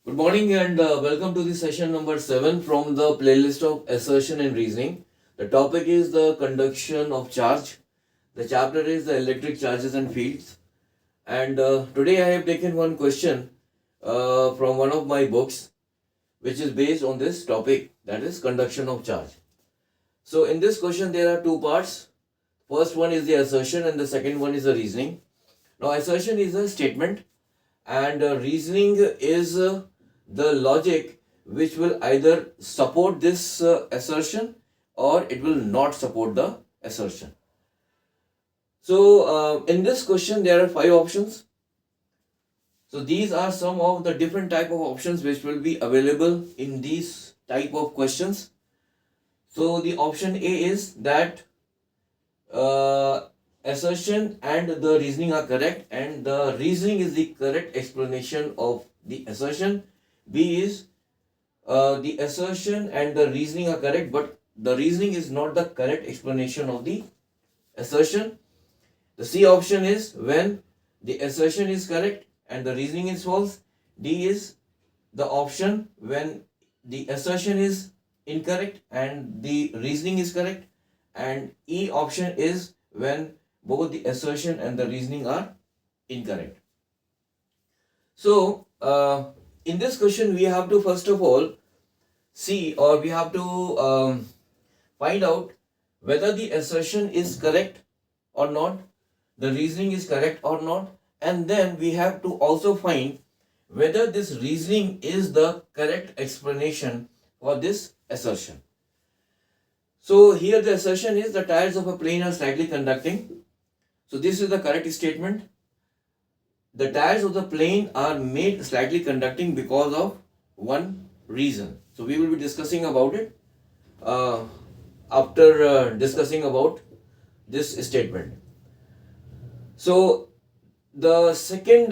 Good morning and welcome to the session number 7 from the playlist of assertion and reasoning. The topic is the conduction of charge. The chapter is the electric charges and fields. And today I have taken one question from one of my books which is based on this topic, that is conduction of charge. So in this question there are two parts. First one is the assertion and the second one is the reasoning. Now assertion is a statement and reasoning is the logic which will either support this assertion or it will not support the assertion. So in this question there are 5 options. So these are some of the different type of options which will be available in these type of questions. So the option A is that assertion and the reasoning are correct and the reasoning is the correct explanation of the assertion. B is the assertion and the reasoning are correct but the reasoning is not the correct explanation of the assertion. The C option is when the assertion is correct and the reasoning is false. D is the option when the assertion is incorrect and the reasoning is correct. And E option is when both the assertion and the reasoning are incorrect. So in this question we have to first of all see, or we have to find out whether the assertion is correct or not, the reasoning is correct or not, and then we have to also find whether this reasoning is the correct explanation for this assertion. So here the assertion is the tires of a plane are slightly conducting. So this is the correct statement. The tires of the plane are made slightly conducting because of one reason. So we will be discussing about it after discussing about this statement. So the second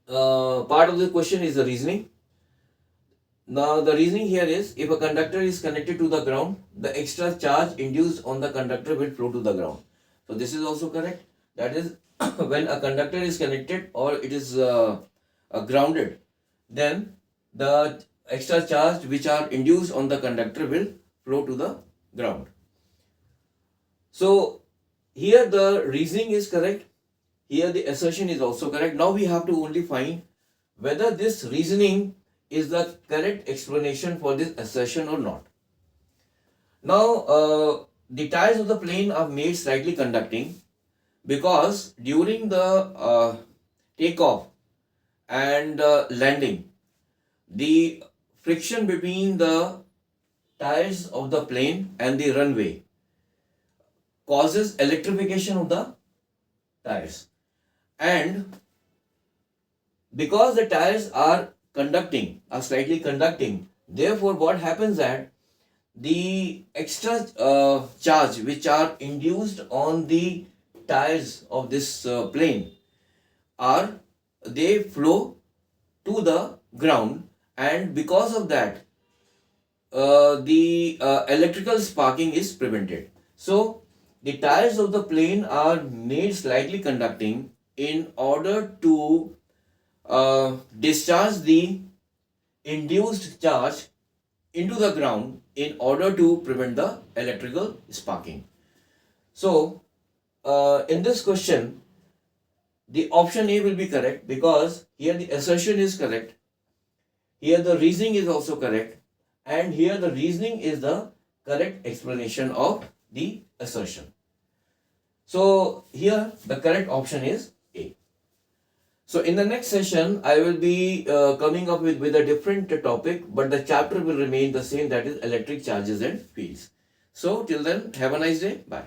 part of the question is the reasoning. Now the reasoning here is if a conductor is connected to the ground, the extra charge induced on the conductor will flow to the ground. So this is also correct. That is when a conductor is connected or it is grounded, then the extra charge which are induced on the conductor will flow to the ground. So here the reasoning is correct. Here the assertion is also correct. Now we have to only find whether this reasoning is the correct explanation for this assertion or not. Now the tires of the plane are made slightly conducting because during the takeoff and landing, the friction between the tires of the plane and the runway causes electrification of the tires, and because the tires are slightly conducting, therefore what happens that the extra charge which are induced on the tires of this plane they flow to the ground, and because of that the electrical sparking is prevented. So the tires of the plane are made slightly conducting in order to discharge the induced charge into the ground in order to prevent the electrical sparking. So in this question the option A will be correct because here the assertion is correct, here the reasoning is also correct, and here the reasoning is the correct explanation of the assertion. So here the correct option is A. So in the next session I will be coming up with a different topic, but the chapter will remain the same, that is electric charges and fields. So till then, have a nice day. Bye.